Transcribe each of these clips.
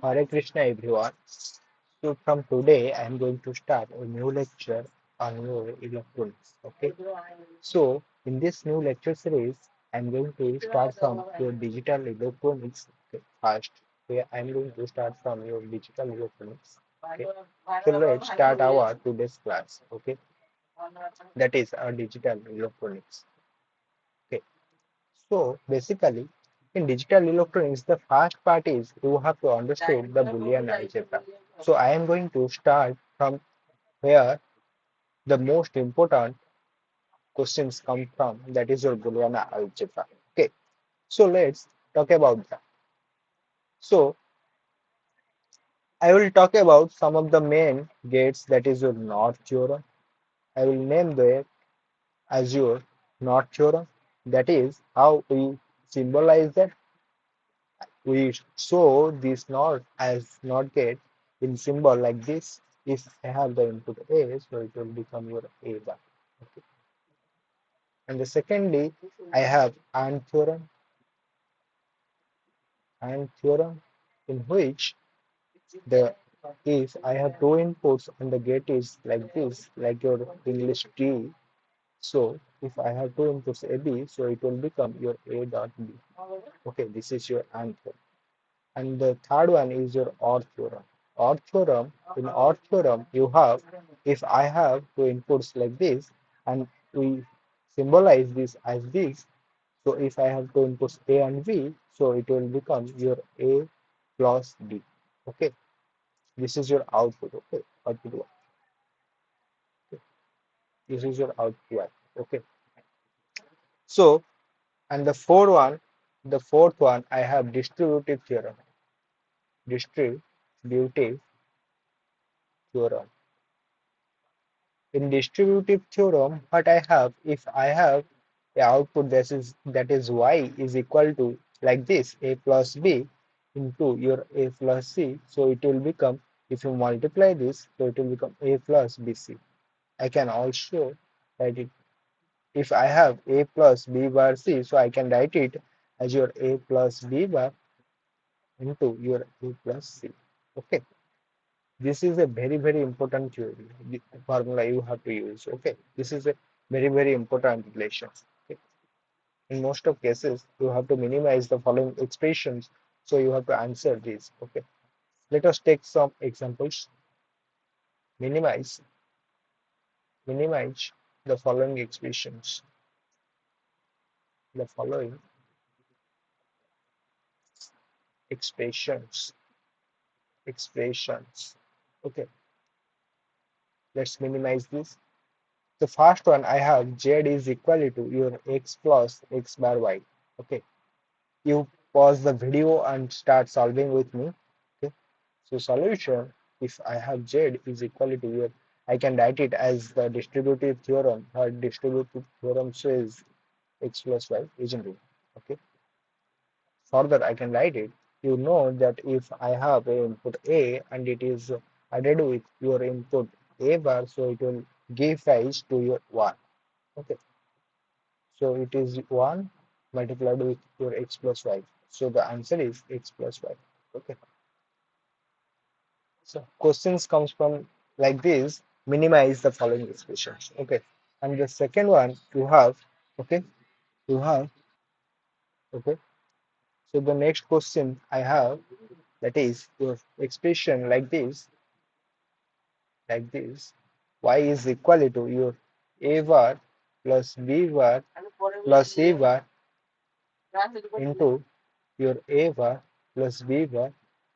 Hare Krishna everyone. So from today I am going to start a new lecture on your electronics. Okay. So in this new lecture series, I am going to start from your digital electronics. Okay, first. Okay, I am going to start from your digital electronics. Okay. So let's start our today's class. Okay. That is our digital electronics. Okay. So basically, in digital electronics, the first part is you have to understand the Boolean algebra. So I am going to start from where the most important questions come from, that is your Boolean algebra. Okay, so let's talk about that. So I will talk about some of the main gates, that is your NOT theorem. I will name them as your NOT theorem. That is how we symbolize that. We show this NOT as NOT gate in symbol like this. If I have the input A, so it will become your A bar. Okay. And the secondly, I have AND theorem, in which the if I have two inputs and the gate is like this, like your English T, so if I have two inputs AB, so it will become your A dot B. Okay, this is your AND theorem. And the third one is your OR theorem. OR theorem, in OR theorem, you have, if I have two inputs like this, and we symbolize this as this, so if I have two inputs A and B, so it will become your A plus B. Okay, this is your output. Okay, output one. Okay. This is your output one. Okay, so and the fourth one, I have distributive theorem. Distributive theorem. In distributive theorem, what I have, if I have the output that is y is equal to like this, a plus b into your a plus c, so it will become, if you multiply this, so it will become a plus bc. I can also write it, if I have a plus b bar c, so I can write it as your a plus b bar into your a plus c. Okay, this is a very very important theory, the formula you have to use. Okay, this is a very very important relation. Okay. In most of cases you have to minimize the following expressions, so you have to answer these. Okay, let us take some examples. Minimize minimize the following expressions, the following expressions expressions. Okay, let's minimize this. The first one, I have z is equal to your x plus x bar y. Okay, you pause the video and start solving with me. Okay, so solution, if I have z is equal to your, I can write it as the distributive theorem, or distributive theorem says x plus y, isn't it? Okay, further I can write it, you know that if I have a input a and it is added with your input a bar, so it will give rise to your 1. Okay, so it is 1 multiplied with your x plus y. So the answer is x plus y. Okay. So questions comes from like this, minimize the following expressions. Okay. And the second one you have, okay, you have, okay. So the next question I have, that is your expression like this, y is equal to your a bar plus b bar plus c bar into your a bar plus b bar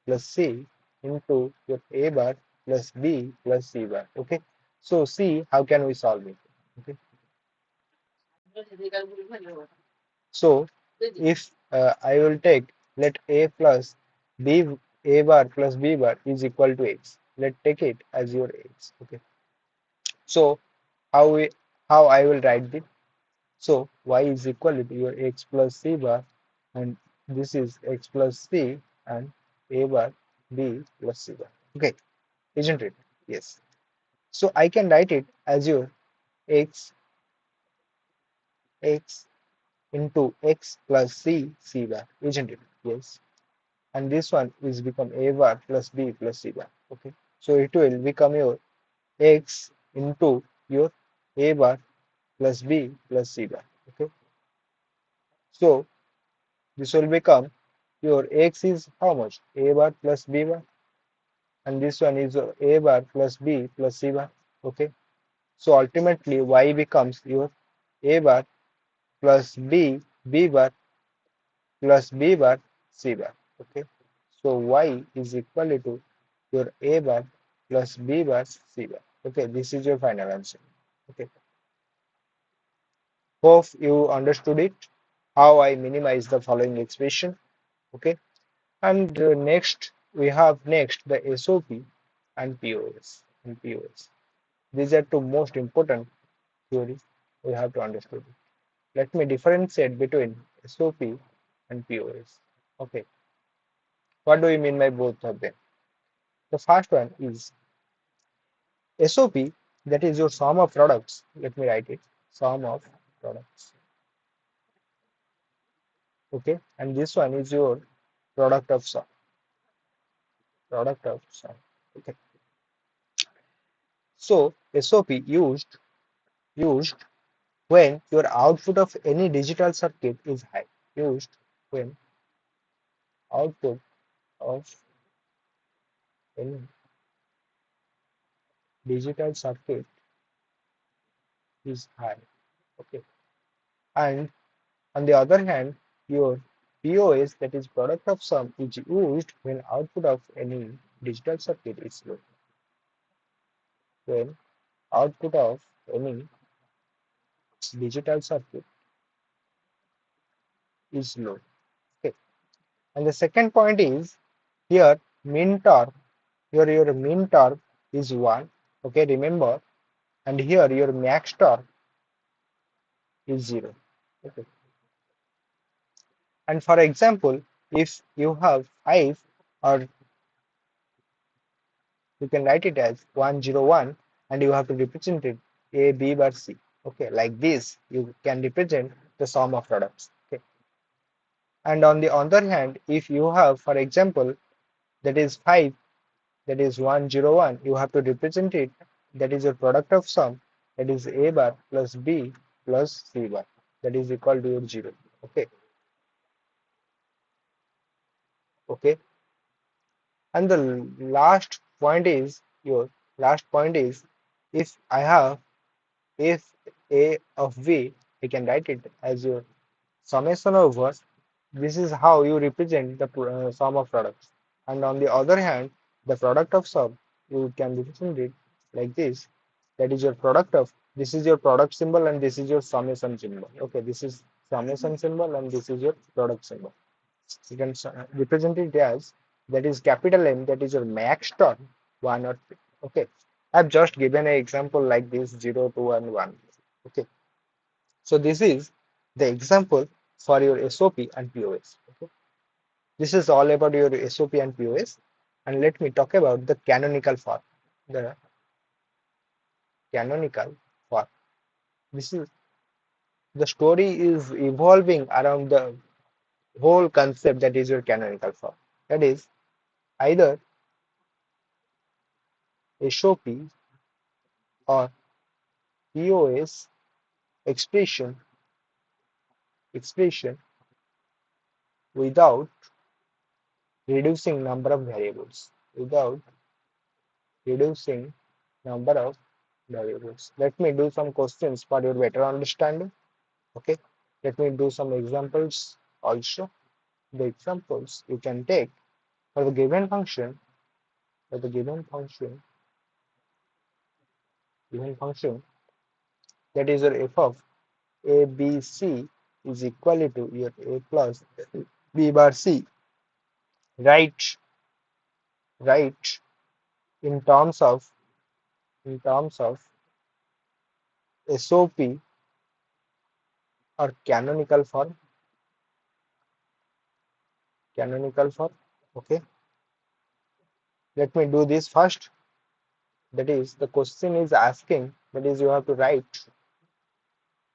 plus c into your a bar plus b plus c bar. Okay, so see how can we solve it. Okay, so if I will take, let a plus b, a bar plus b bar is equal to x, let take it as your x. Okay, so how we, how I will write this. So y is equal to your x plus c bar, and this is x plus c and a bar b plus c bar. Okay, isn't it? Yes. So I can write it as your x into x plus c bar, isn't it? Yes. and this one is become a bar plus b plus c bar. Okay, so it will become your x into your a bar plus b plus c bar. Okay, so this will become your x is how much? A bar plus b bar, and this one is a bar plus b plus c bar. Okay, so ultimately y becomes your a bar plus b bar plus b bar c bar. Okay, so y is equal to your a bar plus b bar c bar. Okay, this is your final answer. Okay, hope you understood it. How I minimize the following expression. Okay, and next we have next the SOP and POS and POS. These are two most important theories we have to understand. Let me differentiate between SOP and POS. Okay, what do you mean by both of them? The first one is SOP, that is your sum of products. Let me write it. Sum of products. Okay, and this one is your product of sum. Product of sum. Okay. So SOP used when your output of any digital circuit is high. Used when output of any digital circuit is high. Okay. And on the other hand, your POS, that is product of sum, is used when output of any digital circuit is low. When output of any digital circuit is low. Okay. And the second point is here min torque, your min torque is 1. Okay, remember, and here your max torque is 0. Okay. And for example, if you have 5, or you can write it as 101, and you have to represent it A, B bar C. Okay, like this, you can represent the sum of products. Okay. And on the other hand, if you have, for example, that is 5, that is 101, you have to represent it, that is your product of sum, that is A bar plus B plus C bar, that is equal to your 0. Okay. Okay. And the last point is if I have if A of V, I can write it as your summation over. This is how you represent the sum of products. And on the other hand, the product of sum, you can represent it like this. That is your product of, this is your product symbol and this is your summation symbol. Okay, this is summation symbol and this is your product symbol. You can represent it as, that is capital M, that is your max term, 1 or 2. Okay, I've just given an example like this, 0, 2 and 1. Okay, so this is the example for your SOP and POS. Okay, this is all about your SOP and POS, and let me talk about the canonical form. The canonical form, this is, the story is evolving around the whole concept, that is your canonical form. That is either SOP or POS expression without reducing number of variables. Without reducing number of variables. Let me do some questions for your better understanding. Okay. Let me do some examples also. The examples you can take for the given function, for the given function, that is your f of a b c is equal to your a plus b bar c. Right, right. In terms of SOP or canonical form. Okay, let me do this first. That is, the question is asking, that is, you have to write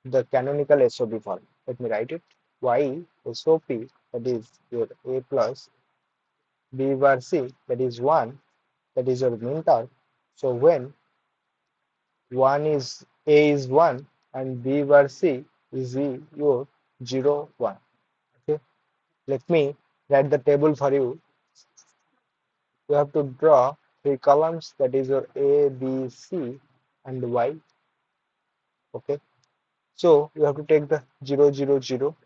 the canonical SOP form. Let me write it. Y SOP, that is your a plus B bar C, that is 1, that is your mean torque. So when 1 is A is 1 and B bar C is your 0, 1. Okay, let me write the table for you. You have to draw three columns, that is your A, B, C and Y. Okay, so you have to take the 0, 0, 0,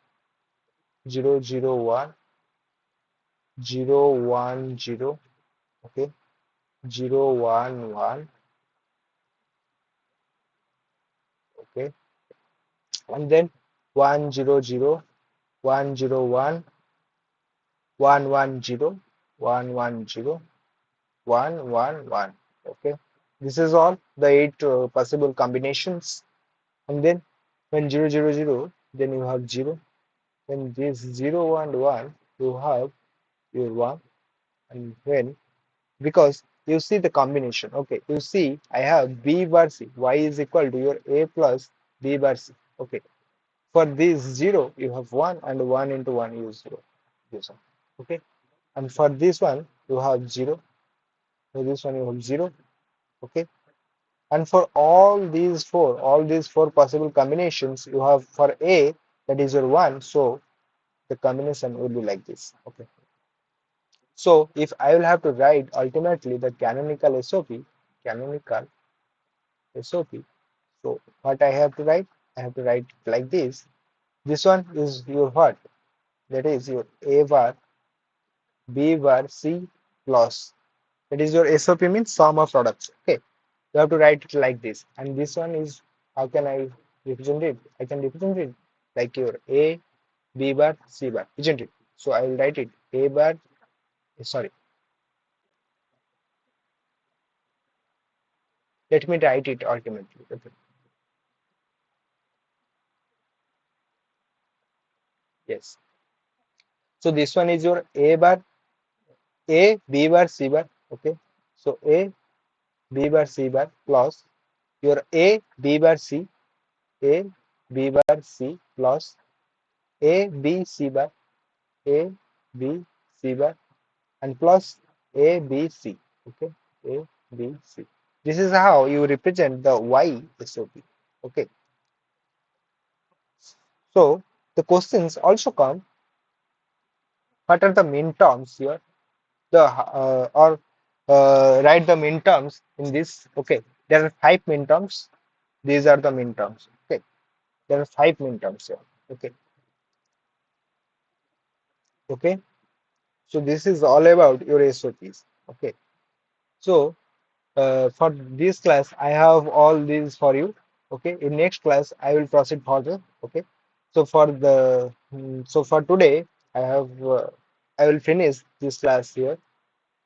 0, 0, 1, 0, 1, 0, okay, 0, 1, 1, okay, and then 1, 0, 0, 1, 0, 1, 1, 1, 0, 1, 1, 0, 1, 1, 1. Okay, this is all the eight possible combinations. And then when 0, 0, 0, then you have 0. When this 0 and 1, you have your 1. And when, because you see the combination, okay, you see I have B bar C, Y is equal to your A plus B bar C. Okay, for this 0, you have 1 and 1 into 1 is 0. This one. Okay, and for this one, you have 0. For this one, you have 0. Okay, and for all these four possible combinations, you have for A, that is your 1. So the combination will be like this. Okay, so if I will have to write ultimately the canonical SOP, so what I have to write? I have to write like this. This one is your what? That is your A bar B bar C plus. That is your SOP, means sum of products. Okay, you have to write it like this. And this one is, how can I represent it? I can represent it like your A B bar C bar, isn't it? So I will write it A bar. Sorry, let me write it ultimately. Okay. Yes. So this one is your A bar A B bar C bar. Okay. So A B bar C bar plus your A B bar C A B bar C plus A B C bar A B C bar and plus A B C. Okay, A B C. This is how you represent the Y SOP. Okay, so the questions also come. What are the min terms here? The or write the min terms in this. Okay, there are five min terms. These are the min terms. Okay, there are five min terms here. Okay, okay. So this is all about your SOPs. Okay, so for this class, I have all these for you. Okay, in next class, I will proceed further. Okay, so so for today, I will finish this class here.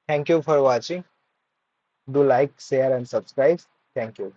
Thank you for watching. Do like, share, and subscribe. Thank you.